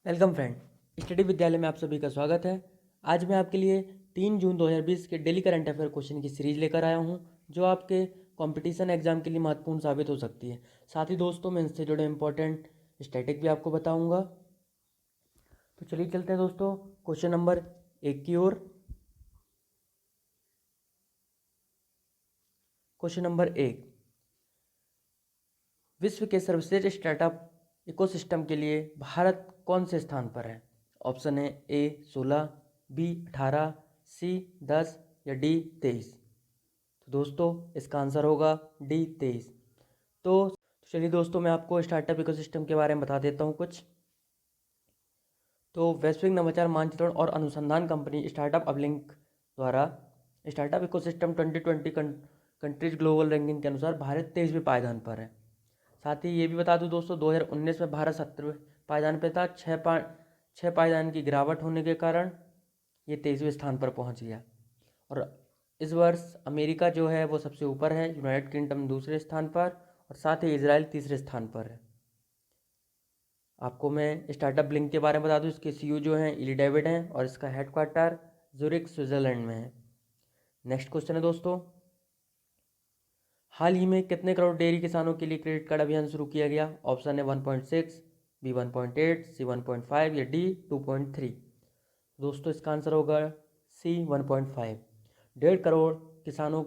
Welcome friend. Study विद्यालय में आप सभी का स्वागत है। आज मैं आपके लिए 3 जून 2020 के डेली करंट अफेयर क्वेश्चन की सीरीज लेकर आया हूं, जो आपके कंपटीशन एग्जाम के लिए महत्वपूर्ण साबित हो सकती है। साथ ही दोस्तों, मैं इनसे जुड़े इंपॉर्टेंट स्टैटिक भी आपको बताऊंगा। तो चलिए चलते हैं दोस्तों क्वेश्चन नंबर 1 की ओर। क्वेश्चन नंबर 1, विश्व के सर्वश्रेष्ठ स्टार्टअप इकोसिस्टम के लिए भारत कौन से स्थान पर है? ऑप्शन है ए 16, बी 18, सी 10 या डी 23। तो दोस्तों इसका आंसर होगा डी 23। तो चलिए दोस्तों, मैं आपको स्टार्टअप इकोसिस्टम के बारे में बता देता हूँ कुछ। तो वैश्विक नवाचार मानचित्रण और अनुसंधान कंपनी स्टार्टअप अपलिंक द्वारा startup ecosystem 2020 countries global ranking के अनुसार भारत 23वें पायदान पर है। साथ ही ये भी बता दूं दोस्तों, 2019 में भारत 70वें पायदान पे था। छः पायदान की गिरावट होने के कारण ये 23वें स्थान पर पहुंच गया। और इस वर्ष अमेरिका जो है वो सबसे ऊपर है, यूनाइटेड किंगडम दूसरे स्थान पर और साथ ही इजराइल तीसरे स्थान पर है। आपको मैं स्टार्टअप ब्लिंक के बारे में बता दूं, इसके सीईओ जो हैं इली डेविड हैं और इसका हेडक्वार्टर ज़ुरिक स्विट्ज़रलैंड में है। नेक्स्ट क्वेश्चन है दोस्तों, हाल ही में कितने करोड़ डेयरी किसानों के लिए क्रेडिट कार्ड अभियान शुरू किया गया? ऑप्शन है 1.6, बी 1.8, सी 1.5 या डी 2.3। दोस्तों इसका आंसर होगा सी 1.5। 1.5 करोड़ किसानों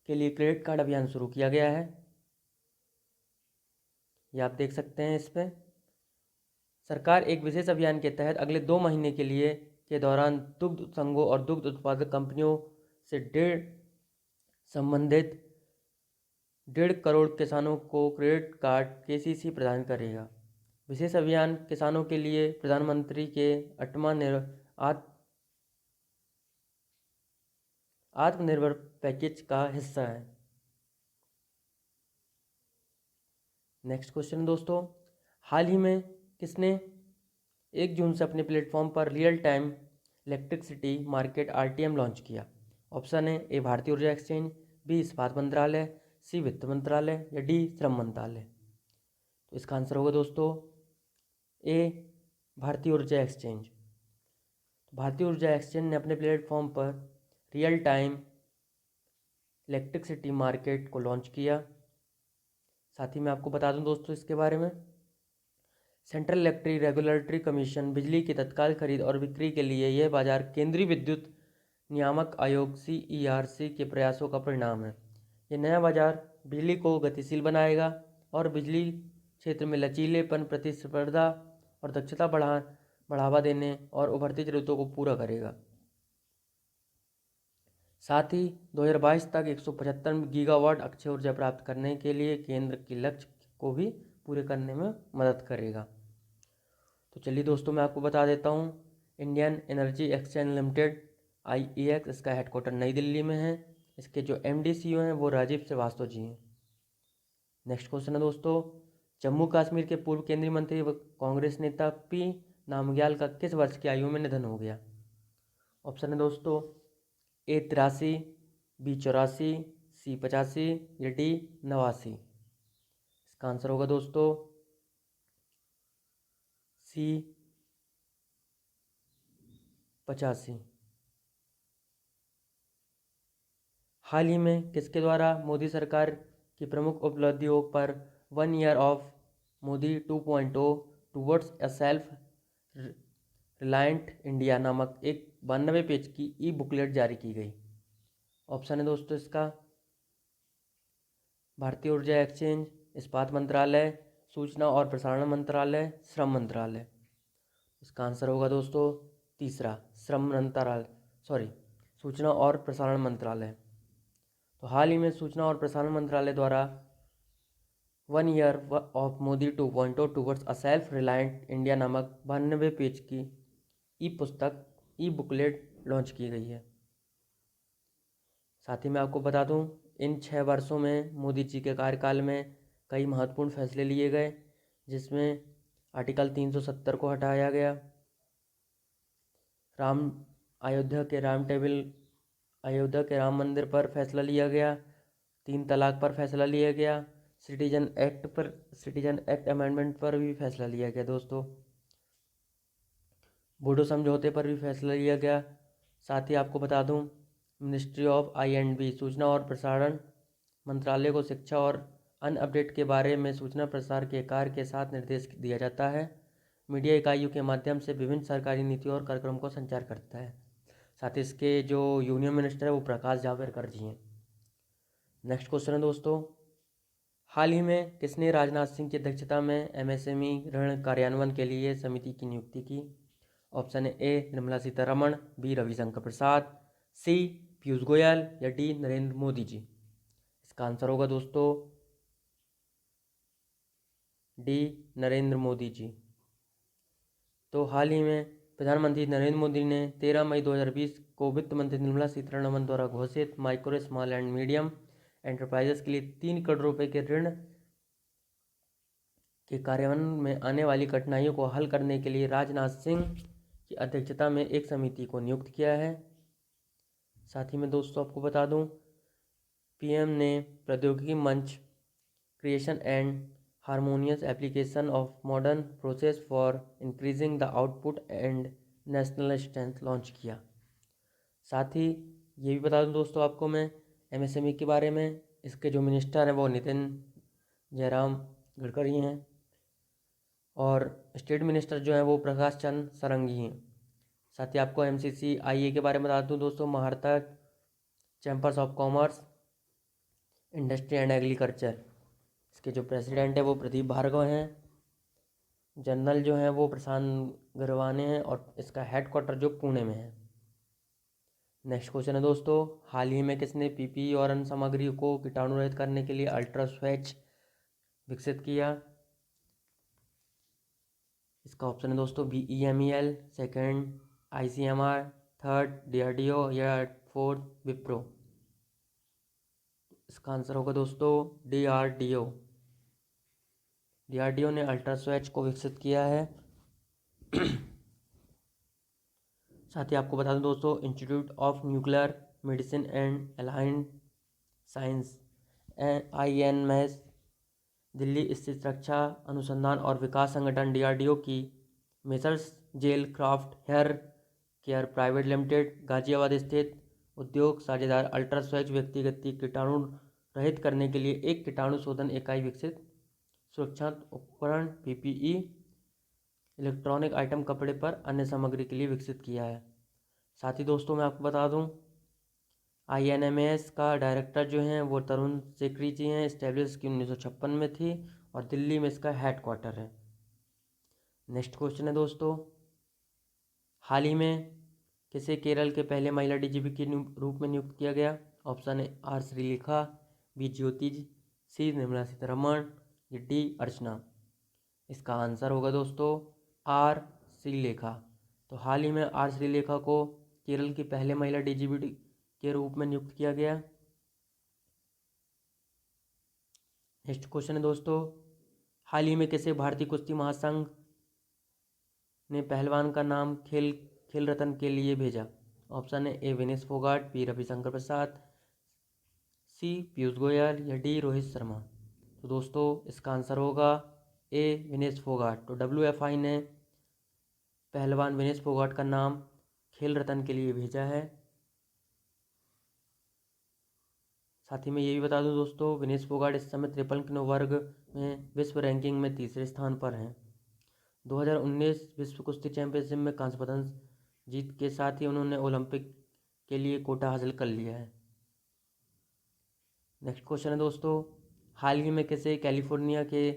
के लिए क्रेडिट कार्ड अभियान शुरू किया गया है। ये आप देख सकते हैं। इस पर सरकार एक विशेष अभियान के तहत अगले 2 महीने के दौरान दुग्ध संघों और दुग्ध उत्पादक कंपनियों से संबंधित 1.5 करोड़ किसानों को क्रेडिट कार्ड केसीसी प्रदान करेगा। विशेष अभियान किसानों के लिए प्रधानमंत्री के 8वां आत्मनिर्भर पैकेज का हिस्सा है। नेक्स्ट क्वेश्चन दोस्तों, हाल ही में किसने 1 जून से अपने प्लेटफॉर्म पर real time electricity market RTM launch किया? ऑप्शन है ए भारतीय ऊर्जा एक्सचेंज, बी इस्पात मंत्रालय, सी वित्त मंत्रालय या डी श्रम मंत्रालय। तो इसका आंसर होगा दोस्तों ए भारतीय ऊर्जा एक्सचेंज। भारतीय ऊर्जा एक्सचेंज ने अपने प्लेटफॉर्म पर रियल टाइम इलेक्ट्रिसिटी मार्केट को लॉन्च किया। साथ ही मैं आपको बता दूं दोस्तों इसके बारे में, सेंट्रल इलेक्ट्रिक रेगुलेटरी कमीशन बिजली की तत्काल खरीद और बिक्री के लिए यह बाजार केंद्रीय विद्युत नियामक आयोग CERC के प्रयासों का परिणाम है। यह नया बाजार बिजली को गतिशील बनाएगा और बिजली क्षेत्र में लचीलेपन, प्रतिस्पर्धा और दक्षता बढ़ावा देने और उभरती ज़रूरतों को पूरा करेगा। साथ ही 2022 तक 175 गीगावाट अक्षय ऊर्जा प्राप्त करने के लिए केंद्र के लक्ष्य को भी पूरे करने में मदद करेगा। तो चलिए दोस्तों, मैं आपको बता देता हूँ, Indian energy exchange limited IEX, इसका हेडक्वार्टर नई दिल्ली में है। इसके जो MD CEO हैं वो राजीव श्रीवास्तव जी हैं। नेक्स्ट क्वेश्चन है दोस्तों, जम्मू कश्मीर के पूर्व केंद्रीय मंत्री व कांग्रेस नेता P नामग्याल का किस वर्ष की आयु में निधन हो गया? ऑप्शन है दोस्तों ए 83, बी 84, सी 85 या डी 89। इसका आंसर होगा दोस्तों सी 85। हाल ही में किसके द्वारा मोदी सरकार की प्रमुख उपलब्धियों पर 1 year of Modi 2.0 towards a self reliant India नामक एक 92 पेज की बुकलेट जारी की गई? ऑप्शन है दोस्तों इसका भारतीय ऊर्जा एक्सचेंज, इस्पात मंत्रालय, सूचना और प्रसारण मंत्रालय, श्रम मंत्रालय। इसका आंसर होगा दोस्तों तीसरा, श्रम मंत्रालय, सॉरी, सूचना और प्रसारण मंत्रालय। तो हाल ही में सूचना और प्रसारण मंत्रालय द्वारा 1 year of Modi 2.0 towards a self reliant India नामक 92 पेज की बुकलेट लॉन्च की गई है। साथ ही मैं आपको बता दूं, इन 6 वर्षों में मोदी जी के कार्यकाल में कई महत्वपूर्ण फैसले लिए गए, जिसमें आर्टिकल 370 को हटाया गया, अयोध्या के राम मंदिर पर फैसला लिया गया, 3 तलाक पर फैसला लिया गया, सिटीजन एक्ट अमेंडमेंट पर भी फैसला लिया गया दोस्तों। बोडो समझौते पर भी फैसला लिया गया। साथ ही आपको बता दूं, मिनिस्ट्री ऑफ आई&बी सूचना और प्रसारण मंत्रालय को शिक्षा और अन्य अपडेट के बारे में सूचना प्रसार के कार्य के साथ निर्देश दिया जाता है। मीडिया इकाइयों के माध्यम से विभिन्न सरकारी नीतियों और कार्यक्रमों का संचार करता है। साथ ही इसके जो यूनियन मिनिस्टर है वो प्रकाश जावड़ेकर जी हैं। नेक्स्ट क्वेश्चन है दोस्तों, हाल ही में किसने राजनाथ सिंह की अध्यक्षता में एमएसएमई ऋण कार्यान्वयन के लिए समिति की नियुक्ति की? ऑप्शन है ए निर्मला सीतारमण, बी रविशंकर प्रसाद, सी पीयूष गोयल या डी नरेंद्र मोदी जी। इसका आंसर होगा दोस्तों डी नरेंद्र मोदी जी। तो हाल ही में प्रधानमंत्री नरेंद्र मोदी ने 13 मई 2020 को वित्त मंत्री निर्मला सीतारमण द्वारा घोषित micro small and medium enterprises के लिए 3 करोड़ रुपए के ऋण के कार्यान्वयन में आने वाली कठिनाइयों को हल करने के लिए राजनाथ सिंह की अध्यक्षता में एक समिति को नियुक्त किया है। साथ ही में दोस्तों आपको बता दूं, पीएम ने प्रौद्योगिकी मंच creation and harmonious application of modern process for increasing the output and national strength launch किया। साथ ही ये भी बता दूं दोस्तों आपको मैं एमएसएमई के बारे में, इसके जो मिनिस्टर हैं वो नितिन जयराम गडकरी हैं और स्टेट मिनिस्टर जो हैं वो प्रकाश चंद सारंगी हैं। साथ ही आपको MCCIA के बारे में बता दूं दोस्तों, Maharashtra chambers of commerce industry and agriculture, इसके जो प्रेसिडेंट है वो प्रदीप भार्गव हैं, जनरल जो हैं वो प्रशांत गरवाने हैं और इसका हेडक्वार्टर जो पुणे में है। नेक्स्ट क्वेश्चन है दोस्तों, हाल ही में किसने PPE और अन्य सामग्री को कीटाणु रहित करने के लिए अल्ट्रा स्वैच विकसित किया? इसका ऑप्शन है दोस्तों BEMEL, second ICMR, third DRDO या फोर्थ विप्रो। इसका आंसर होगा दोस्तों DRDO। DRDO ने अल्ट्रा स्वैच को विकसित किया है। साथ ही आपको बता दूं दोस्तों, Institute of Nuclear Medicine and Allied Science INMS Delhi स्थित रक्षा अनुसंधान और विकास संगठन DRDO की messrs Gel Craft Hair Care Private Limited Ghaziabad स्थित उद्योग साझेदार अल्ट्रा स्वैच व्यक्तिगत कीटाणु रहित करने के लिए एक कीटाणु शोधन इकाई विकसित सुरक्षात्मक उपकरण PPE इलेक्ट्रॉनिक आइटम कपड़े पर अन्य सामग्री के लिए विकसित किया है। साथ ही दोस्तों मैं आपको बता दूं, INMS का डायरेक्टर जो हैं वो तरुण सेकरी जी हैं। इस्टेब्लिश की 1956 में थी और दिल्ली में इसका हेडक्वार्टर है। नेक्स्ट क्वेश्चन है दोस्तों, हाल ही में किसे केरल के पहले महिला DGP के रूप में नियुक्त किया गया? ऑप्शन है R श्रीलेखा, B ज्योति, C निर्मला सीतारमण या D अर्चना। इसका आंसर होगा दोस्तों R श्रीलेखा। तो हाल ही में R श्रीलेखा को केरल की पहले महिला DGP के रूप में नियुक्त किया गया। नेक्स्ट क्वेश्चन है दोस्तों, हाल ही में किसे भारतीय कुश्ती महासंघ ने पहलवान का नाम खेल रत्न के लिए भेजा? ऑप्शन है A Vinesh Phogat, B Ravishankar Prasad, C Piyush Goyal या D रोहित शर्मा। तो दोस्तों इसका आंसर होगा A विनेश फोगाट। तो WFI ने पहलवान विनेश फोगाट का नाम खेल रत्न के लिए भेजा है। साथ ही मैं ये भी बता दूं दोस्तों, विनेश फोगाट इस समय 53 किलो वर्ग में विश्व रैंकिंग में तीसरे स्थान पर हैं। 2019 विश्व कुश्ती चैंपियनशिप में कांस्य पदक जीत के साथ ही उन्होंने ओलंपिक के लिए कोटा हासिल कर लिया है। नेक्स्ट क्वेश्चन है दोस्तों, हाल ही में किसे कैलिफोर्निया के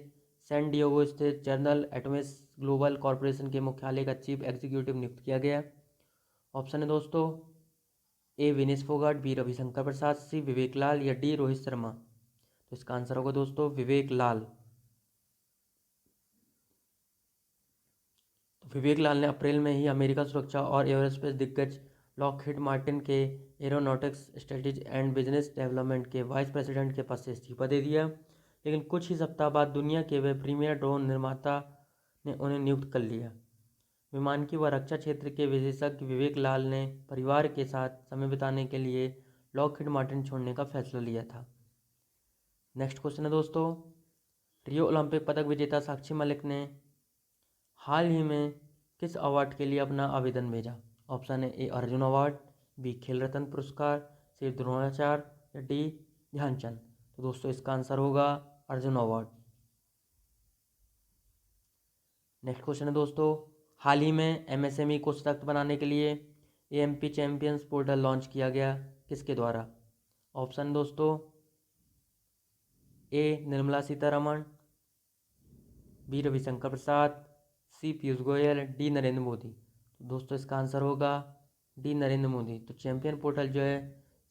सैन डिएगो स्थित जनरल एटॉमिक्स ग्लोबल कॉरपोरेशन के मुख्यालय का चीफ एग्जीक्यूटिव नियुक्त किया गया? ऑप्शन है दोस्तों A Vinesh Phogat, B Ravishankar Prasad, C विवेक लाल या D रोहित शर्मा। तो इसका आंसर होगा दोस्तों विवेक लाल। तो विवेक लाल ने अप्रैल में ही अमेरिका सुरक्षा और एयरोस्पेस दिग्गज लॉकहीड मार्टिन के aeronautics strategy and business development के वाइस प्रेसिडेंट के पद से इस्तीफा दे दिया, लेकिन कुछ ही सप्ताह बाद दुनिया के वे प्रीमियर ड्रोन निर्माता ने उन्हें नियुक्त कर लिया। विमानकी व रक्षा क्षेत्र के विशेषज्ञ विवेक लाल ने परिवार के साथ समय बिताने के लिए लॉकहीड मार्टिन छोड़ने का फैसला लिया था। नेक्स्ट क्वेश्चन है दोस्तों, रियो ओलंपिक पदक विजेता साक्षी मलिक ने हाल ही में किस अवार्ड के लिए अपना आवेदन भेजा? ऑप्शन है ए अर्जुन अवार्ड, बी खेल रत्न पुरस्कार, सी द्रोणाचार्य या डी ध्यानचंद। तो दोस्तों इसका आंसर होगा अर्जुन अवार्ड। नेक्स्ट क्वेश्चन है दोस्तों, हाल ही में एमएसएमई को सशक्त बनाने के लिए एएमपी चैंपियंस पोर्टल लॉन्च किया गया, किसके द्वारा? ऑप्शन दोस्तों ए निर्मला सीतारमण, बी रविशंकर प्रसाद, सी पीयूष गोयल, डी नरेंद्र मोदी। तो दोस्तों इसका आंसर होगा डी नरेंद्र मोदी। तो चैंपियन पोर्टल जो है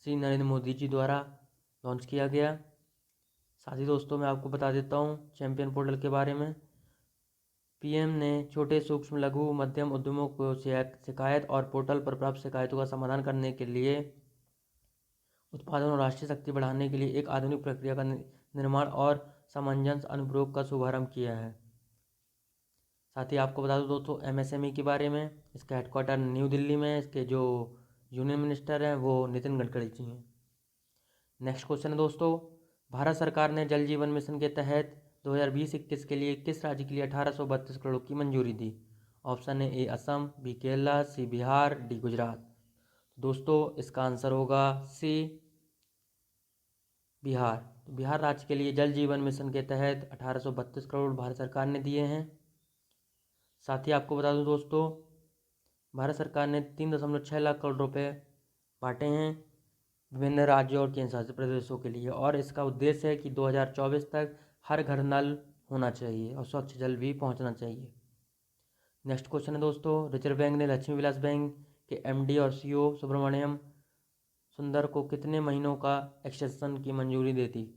श्री नरेंद्र मोदी जी द्वारा लॉन्च किया गया। साथ ही दोस्तों मैं आपको बता देता हूँ चैंपियन पोर्टल के बारे में। पीएम ने छोटे सूक्ष्म लघु मध्यम उद्यमों को शिकायत और पोर्टल पर प्राप्त शिकायतों का समाधान करने के लिए, उत्पादन और राष्ट्रीय शक्ति बढ़ाने के लिए एक आधुनिक प्रक्रिया का निर्माण और सामंजस्य अनुप्रयोग का शुभारंभ किया है। साथ ही आपको बता दूं दोस्तों एमएसएमई के बारे में, इसका हेडक्वार्टर न्यू दिल्ली में है। इसके जो यूनियन मिनिस्टर हैं वो नितिन गडकरी जी हैं। नेक्स्ट क्वेश्चन है दोस्तों, भारत सरकार ने जल जीवन मिशन के तहत 2020-21 के लिए किस राज्य के लिए 1832 करोड़ की मंजूरी दी? ऑप्शन है ए असम, बी केरला, सी बिहार, डी गुजरात। दोस्तों इसका आंसर होगा सी बिहार। तो बिहार राज्य के लिए जल जीवन मिशन के तहत 1832 करोड़ भारत सरकार ने दिए हैं। साथ ही आपको बता दूं दोस्तों भारत सरकार ने 3.6 लाख करोड़ रुपए बांटे हैं विभिन्न राज्यों और केंद्र शासित प्रदेशों के लिए, और इसका उद्देश्य है कि 2024 तक हर घर नल होना चाहिए और स्वच्छ जल भी पहुंचना चाहिए। नेक्स्ट क्वेश्चन है दोस्तों, रिजर्व बैंक ने लक्ष्मी विलास बैंक के एमडी और सीईओ सुब्रमण्यम सुंदर को कितने महीनों का एक्सटेंशन की मंजूरी दे दी?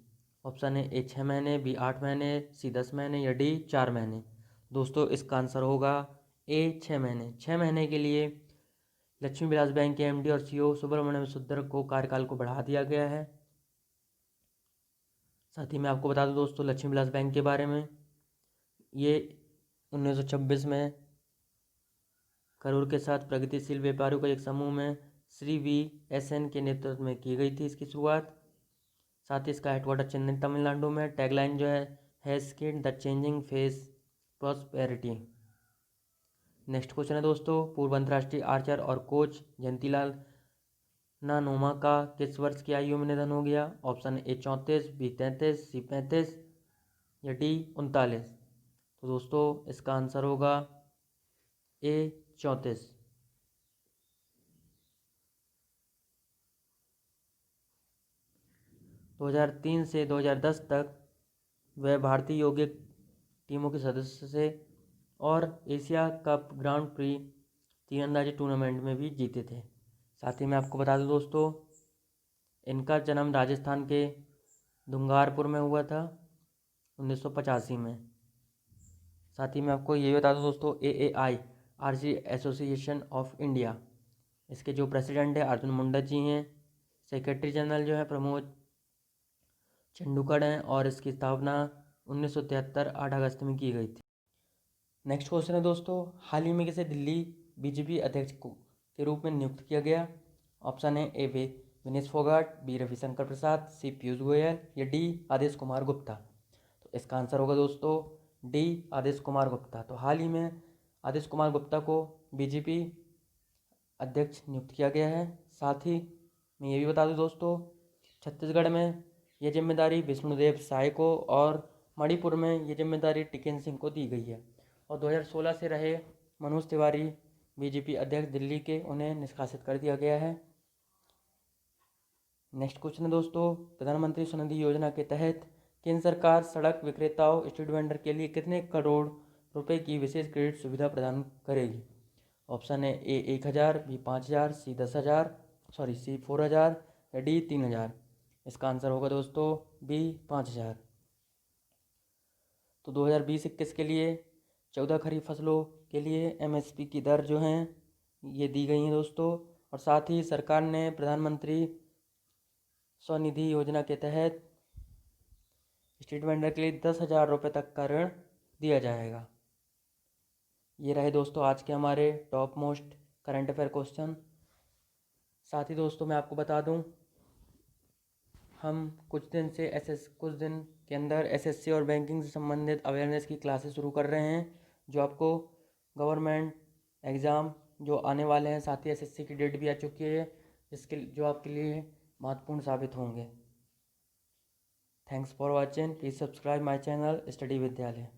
ऑप्शन है ए 6 महीने, बी 8 महीने, सी 10 महीने या डी 4 महीने। दोस्तों इसका आंसर होगा ए 6 महीने। 6 महीने के लिए लक्ष्मी विलास बैंक के एमडी और सीईओ सुब्रमण्यम सुंदर को कार्यकाल को बढ़ा दिया गया है। साथ ही मैं आपको बता दूं दोस्तों लक्ष्मी विलास बैंक के बारे में, ये 1926 में करूर के साथ प्रगतिशील व्यापारियों का एक समूह में श्री VSN के नेतृत्व में की गई थी इसकी शुरुआत। साथ ही इसका हेडक्वार्टर चेन्नई तमिलनाडु में। टैगलाइन जो है skin the changing face prosperity. Next question है दोस्तों, पूर्व अंतर्राष्ट्रीय आर्चर और कोच जयंतीलाल नानोमा का किस वर्ष की आयु में निधन हो गया? ऑप्शन ए 34, बी 33, सी 35 या डी 39। तो दोस्तों इसका आंसर होगा ए 34। दो 2003 से 2010 तक वह भारतीय यौगिक टीमों के सदस्य से और एशिया कप ग्रांड प्री तीरंदाजी टूर्नामेंट में भी जीते थे। साथ ही मैं आपको बता दूं दोस्तों इनका जन्म राजस्थान के दुंगारपुर में हुआ था 1985 में। साथ ही मैं आपको ये बता दूं दोस्तों AAI archery association of India, इसके जो प्रेसिडेंट है अर्जुन मुंडा जी हैं। सेक्रेटरी जनरल जो है प्रमोद चंडूकर हैं और इसकी स्थापना 1973 8 अगस्त में की गई थी। नेक्स्ट क्वेश्चन है दोस्तों, हाल ही में किसे दिल्ली बीजेपी अध्यक्ष के रूप में नियुक्त किया गया? ऑप्शन है ए विनेश फोगाट, बी रविशंकर प्रसाद, सी पीयूष गोयल या डी आदेश कुमार गुप्ता। तो इसका आंसर होगा दोस्तों डी आदेश कुमार गुप्ता। तो हाल ही में आदेश कुमार गुप्ता को बीजेपी अध्यक्ष नियुक्त किया गया है। साथ ही मैं ये भी बता दूं दोस्तों छत्तीसगढ़ में ये जिम्मेदारी विष्णुदेव साय को और मणिपुर में ये जिम्मेदारी टिकेन सिंह को दी गई है। और 2016 से रहे मनोज तिवारी बीजेपी अध्यक्ष दिल्ली के, उन्हें निष्कासित कर दिया गया है। नेक्स्ट क्वेश्चन है दोस्तों, प्रधानमंत्री स्वनिधि योजना के तहत केंद्र सरकार सड़क विक्रेताओं स्ट्रीट वेंडर के लिए कितने करोड़ रुपए की विशेष क्रेडिट सुविधा प्रदान करेगी? ऑप्शन है ए 1000, बी 5000, सी 10,000 सी 4000 या डी 3000। इसका आंसर होगा दोस्तों बी 5000। तो 2020-21 के लिए 14 खरीफ फसलों के लिए MSP की दर जो हैं ये दी गई हैं दोस्तों। और साथ ही सरकार ने प्रधानमंत्री स्वनिधि योजना के तहत स्ट्रीट वेंडर के लिए 10,000 रुपये तक का ऋण दिया जाएगा। ये रहे दोस्तों आज के हमारे top most current affair question. साथ ही दोस्तों मैं आपको बता दूं हम कुछ दिन के अंदर SSC और बैंकिंग से संबंधित अवेयरनेस की क्लासेस शुरू कर रहे हैं, जो आपको गवर्नमेंट एग्ज़ाम जो आने वाले हैं, साथ ही एसएससी की डेट भी आ चुकी है, जिसके जो आपके लिए महत्वपूर्ण साबित होंगे। Thanks for watching. Please subscribe my channel study विद्यालय।